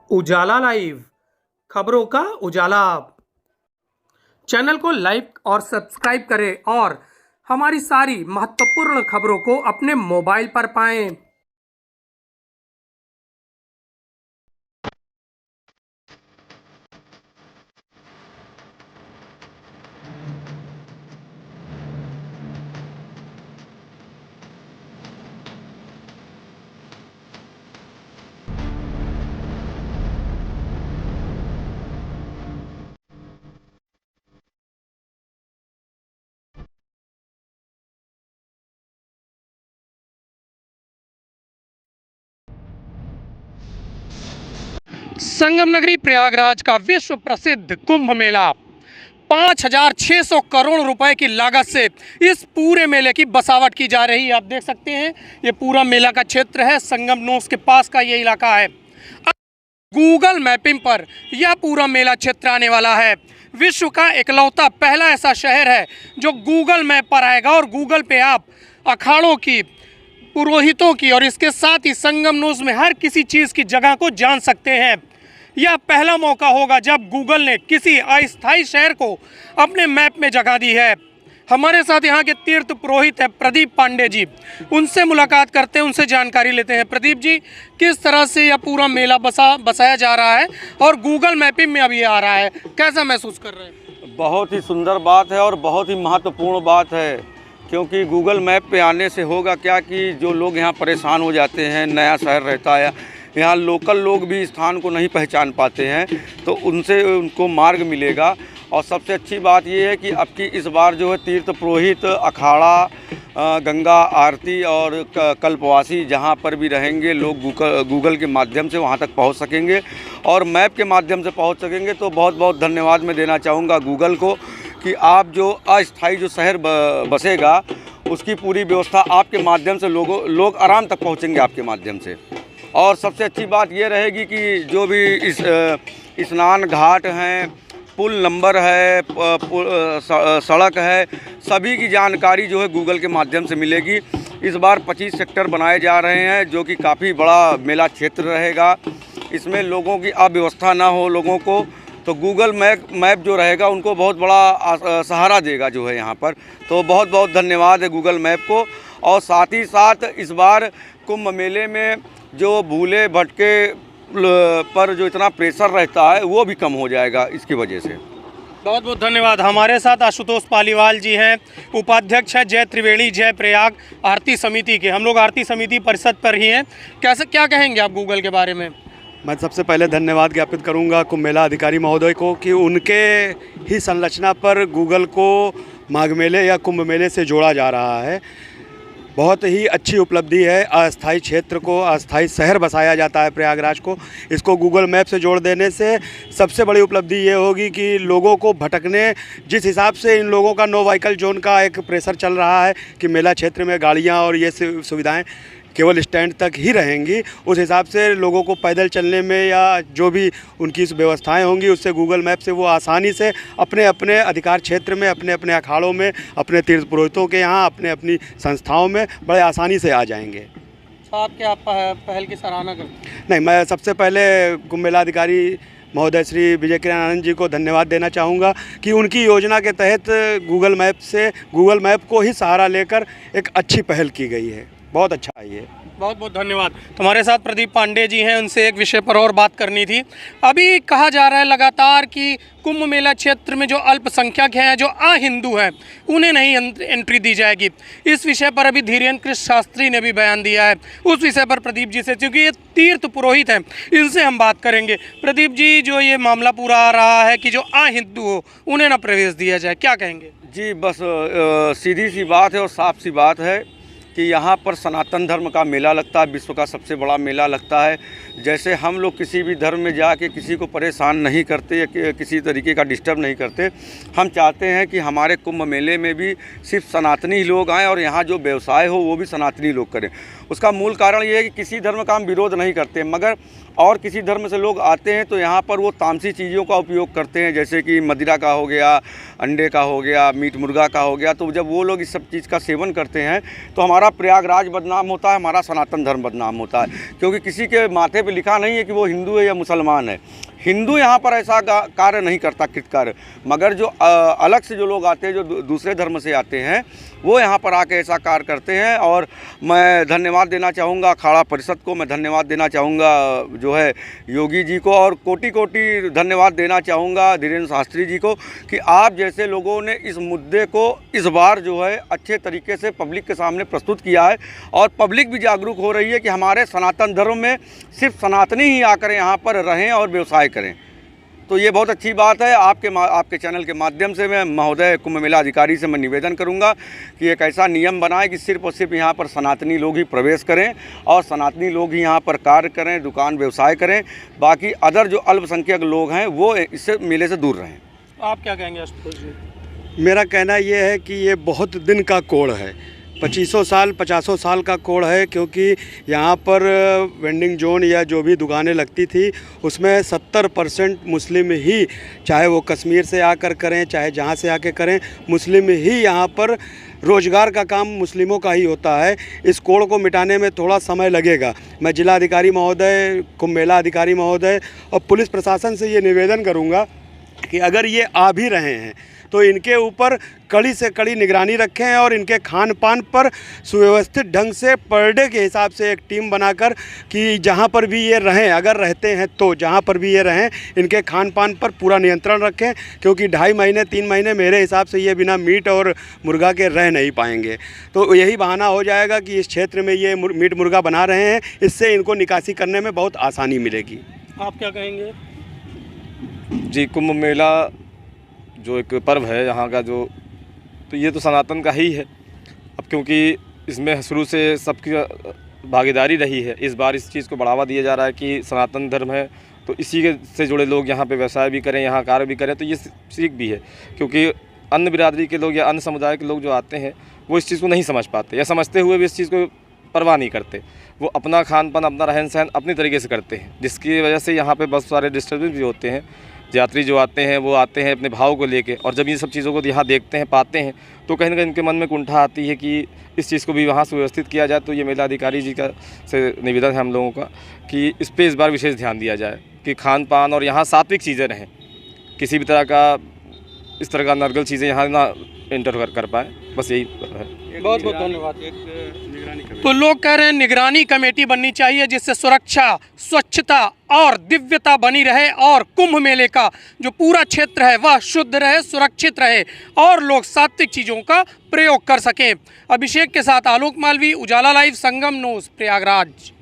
उजाला live, खबरों का उजाला। Channel को लाइक और सब्सक्राइब करें और हमारी सारी महत्वपूर्ण खबरों को अपने मोबाइल पर पाएं। संगम नगरी प्रयागराज का विश्व प्रसिद्ध कुंभ मेला 5,600 करोड़ रुपए की लागत से इस पूरे मेले की बसावट की जा रही है। आप देख सकते हैं ये पूरा मेला का क्षेत्र है, संगम नोस के पास का ये इलाका है। गूगल मैपिंग पर यह पूरा मेला क्षेत्र आने वाला है। विश्व का इकलौता पहला ऐसा शहर है जो गूगल मैप पर आएगा और गूगल पे आप अखाड़ों की, पुरोहितों की और इसके साथ ही संगम नोस में हर किसी चीज़ की जगह को जान सकते हैं। यह पहला मौका होगा जब गूगल ने किसी अस्थायी शहर को अपने मैप में जगह दी है। हमारे साथ यहाँ के तीर्थ पुरोहित है प्रदीप पांडे जी, उनसे मुलाकात करते हैं, उनसे जानकारी लेते हैं। प्रदीप जी, किस तरह से यह पूरा मेला बसाया जा रहा है और गूगल मैपिंग में अभी आ रहा है, कैसा महसूस कर रहे हैं? बहुत ही सुंदर बात है और बहुत ही महत्वपूर्ण बात है, क्योंकि गूगल मैप पे आने से होगा क्या कि जो लोग यहाँ परेशान हो जाते हैं, नया शहर रहता है, यहाँ लोकल लोग भी स्थान को नहीं पहचान पाते हैं, तो उनसे उनको मार्ग मिलेगा। और सबसे अच्छी बात ये है कि अब की इस बार जो है तीर्थ पुरोहित, अखाड़ा, गंगा आरती और कल्पवासी जहाँ पर भी रहेंगे लोग गूगल के माध्यम से वहाँ तक पहुँच सकेंगे और मैप के माध्यम से पहुँच सकेंगे। तो बहुत बहुत धन्यवाद मैं देना चाहूँगा गूगल को कि आप जो अस्थायी जो शहर बसेगा उसकी पूरी व्यवस्था आपके माध्यम से लोग आराम तक पहुँचेंगे आपके माध्यम से। और सबसे अच्छी बात ये रहेगी कि जो भी स्नान घाट हैं, पुल नंबर है, सड़क है, सभी की जानकारी जो है गूगल के माध्यम से मिलेगी। इस बार 25 सेक्टर बनाए जा रहे हैं जो कि काफ़ी बड़ा मेला क्षेत्र रहेगा। इसमें लोगों की अव्यवस्था ना हो लोगों को, तो गूगल मैप जो रहेगा उनको बहुत बड़ा सहारा देगा जो है यहाँ पर। तो बहुत बहुत धन्यवाद है गूगल मैप को। और साथ ही साथ इस बार कुंभ मेले में जो भूले भटके पर जो इतना प्रेशर रहता है वो भी कम हो जाएगा इसकी वजह से। बहुत बहुत धन्यवाद। हमारे साथ आशुतोष पालीवाल जी हैं, उपाध्यक्ष हैं जय त्रिवेणी जय प्रयाग आरती समिति के। हम लोग आरती समिति परिषद पर ही हैं। कैसे क्या कहेंगे आप गूगल के बारे में? मैं सबसे पहले धन्यवाद ज्ञापित करूंगा कुंभ मेला अधिकारी महोदय को कि उनके ही संरचना पर गूगल को माघ मेले या कुंभ मेले से जोड़ा जा रहा है। बहुत ही अच्छी उपलब्धि है। अस्थायी क्षेत्र को अस्थायी शहर बसाया जाता है प्रयागराज को, इसको गूगल मैप से जोड़ देने से सबसे बड़ी उपलब्धि ये होगी कि लोगों को भटकने, जिस हिसाब से इन लोगों का नो व्हीकल जोन का एक प्रेशर चल रहा है कि मेला क्षेत्र में गाड़ियाँ और ये सुविधाएं केवल स्टैंड तक ही रहेंगी, उस हिसाब से लोगों को पैदल चलने में या जो भी उनकी व्यवस्थाएं होंगी उससे गूगल मैप से वो आसानी से अपने अपने अधिकार क्षेत्र में, अपने अपने अखाड़ों में, अपने तीर्थ पुरोहितों के यहाँ, अपने अपनी संस्थाओं में बड़े आसानी से आ जाएंगे। आप क्या पहल की सराहना करते हैं? नहीं, मैं सबसे पहले कुंभ मेला अधिकारी महोदय श्री विजय किरण आनंद जी को धन्यवाद देना चाहूँगा कि उनकी योजना के तहत गूगल मैप को ही सहारा लेकर एक अच्छी पहल की गई है। बहुत अच्छा है ये। बहुत बहुत धन्यवाद। हमारे साथ प्रदीप पांडे जी हैं, उनसे एक विषय पर और बात करनी थी। अभी कहा जा रहा है लगातार कि कुंभ मेला क्षेत्र में जो अल्पसंख्यक हैं, जो अहिंदू हैं, उन्हें नहीं एंट्री दी जाएगी। इस विषय पर अभी धीरेन्द्र कृष्ण शास्त्री ने भी बयान दिया है। उस विषय पर प्रदीप जी से, क्योंकि ये तीर्थ पुरोहित हैं, इनसे हम बात करेंगे। प्रदीप जी, जो ये मामला पूरा आ रहा है कि जो अहिंदू हो उन्हें ना प्रवेश दिया जाए, क्या कहेंगे? जी, बस सीधी सी बात है और साफ सी बात है कि यहाँ पर सनातन धर्म का मेला लगता है, विश्व का सबसे बड़ा मेला लगता है। जैसे हम लोग किसी भी धर्म में जाके किसी को परेशान नहीं करते या किसी तरीके का डिस्टर्ब नहीं करते। हम चाहते हैं कि हमारे कुंभ मेले में भी सिर्फ सनातनी ही लोग आएँ और यहाँ जो व्यवसाय हो वो भी सनातनी लोग करें। उसका मूल कारण ये है कि किसी धर्म का हम विरोध नहीं करते, मगर और किसी धर्म से लोग आते हैं तो यहाँ पर वो तामसी चीज़ों का उपयोग करते हैं, जैसे कि मदिरा का हो गया, अंडे का हो गया, मीट मुर्गा का हो गया। तो जब वो लोग इस सब चीज़ का सेवन करते हैं तो हमारा प्रयागराज बदनाम होता है, हमारा सनातन धर्म बदनाम होता है। क्योंकि किसी के माथे पे लिखा नहीं है कि वो हिंदू है या मुसलमान है। हिंदू यहाँ पर ऐसा कार्य नहीं करता कृतकार्य, मगर जो अलग से जो लोग आते हैं, जो दूसरे धर्म से आते हैं, वो यहाँ पर आके ऐसा कार्य करते हैं। और मैं धन्यवाद देना चाहूँगा अखाड़ा परिषद को, मैं धन्यवाद देना चाहूँगा जो है योगी जी को, और कोटि कोटि धन्यवाद देना चाहूँगा धीरेन्द्र शास्त्री जी को कि आप जैसे लोगों ने इस मुद्दे को इस बार जो है अच्छे तरीके से पब्लिक के सामने प्रस्तुत किया है। और पब्लिक भी जागरूक हो रही है कि हमारे सनातन धर्म में सिर्फ सनातनी ही आकर यहाँ पर रहें और व्यवसाय करें। तो ये बहुत अच्छी बात है। आपके चैनल के माध्यम से मैं महोदय कुंभ मेला अधिकारी से मैं निवेदन करूंगा कि एक ऐसा नियम बनाए कि सिर्फ और सिर्फ यहाँ पर सनातनी लोग ही प्रवेश करें और सनातनी लोग ही यहाँ पर कार्य करें, दुकान व्यवसाय करें। बाकी अदर जो अल्पसंख्यक लोग हैं वो इससे मेले से दूर रहें। आप क्या कहेंगे आशुतोष जी? मेरा कहना ये है कि ये बहुत दिन का कोड है, 2500 साल 50 साल का कोड है, क्योंकि यहाँ पर वेंडिंग जोन या जो भी दुकानें लगती थी उसमें 70% मुस्लिम ही, चाहे वो कश्मीर से आकर करें चाहे जहाँ से आके करें, मुस्लिम ही यहाँ पर रोज़गार का काम मुस्लिमों का ही होता है। इस कोड को मिटाने में थोड़ा समय लगेगा। मैं जिला अधिकारी महोदय, कुंभ मेला अधिकारी महोदय और पुलिस प्रशासन से ये निवेदन करूँगा कि अगर ये आ भी रहे हैं तो इनके ऊपर कड़ी से कड़ी निगरानी रखें और इनके खान पान पर सुव्यवस्थित ढंग से पर डे के हिसाब से एक टीम बनाकर कि जहां पर भी ये रहें, अगर रहते हैं तो जहां पर भी ये रहें, इनके खान पान पर पूरा नियंत्रण रखें, क्योंकि 2.5 महीने 3 महीने मेरे हिसाब से ये बिना मीट और मुर्गा के रह नहीं पाएंगे। तो यही बहाना हो जाएगा कि इस क्षेत्र में ये मीट मुर्गा बना रहे हैं, इससे इनको निकासी करने में बहुत आसानी मिलेगी। आप क्या कहेंगे? जी, कुंभ मेला जो एक पर्व है यहाँ का, जो तो ये तो सनातन का ही है। अब क्योंकि इसमें शुरू से सबकी भागीदारी रही है, इस बार इस चीज़ को बढ़ावा दिया जा रहा है कि सनातन धर्म है तो इसी के से जुड़े लोग यहाँ पे व्यवसाय भी करें, यहाँ कार्य भी करें। तो ये सीख भी है, क्योंकि अन्य बिरादरी के लोग या अन्य समुदाय के लोग जो आते हैं वो इस चीज़ को नहीं समझ पाते, या समझते हुए भी इस चीज़ को परवाह नहीं करते। वो अपना खान पान, अपना रहन सहन अपनी तरीके से करते हैं, जिसकी वजह से यहाँ पे बहुत सारे डिस्टर्बेंस भी होते हैं। यात्री जो आते हैं वो आते हैं अपने भाव को लेके, और जब ये सब चीज़ों को यहाँ देखते हैं, पाते हैं, तो कहीं ना कहीं इनके मन में कुंठा आती है कि इस चीज़ को भी वहाँ सुव्यवस्थित किया जाए। तो ये मेला अधिकारी जी का से निवेदन है हम लोगों का कि इस पर इस बार विशेष ध्यान दिया जाए कि खान पान और यहाँ सात्विक चीज़ें रहें, किसी भी तरह का इस तरह का नर्गल चीज़ें यहाँ ना इंटर कर पाए। बस यही है। बहुत बहुत धन्यवाद। तो लोग कह रहे हैं निगरानी कमेटी बननी चाहिए जिससे सुरक्षा, स्वच्छता और दिव्यता बनी रहे और कुंभ मेले का जो पूरा क्षेत्र है वह शुद्ध रहे, सुरक्षित रहे और लोग सात्विक चीज़ों का प्रयोग कर सकें। अभिषेक के साथ आलोक मालवी, उजाला लाइव, संगम न्यूज़, प्रयागराज।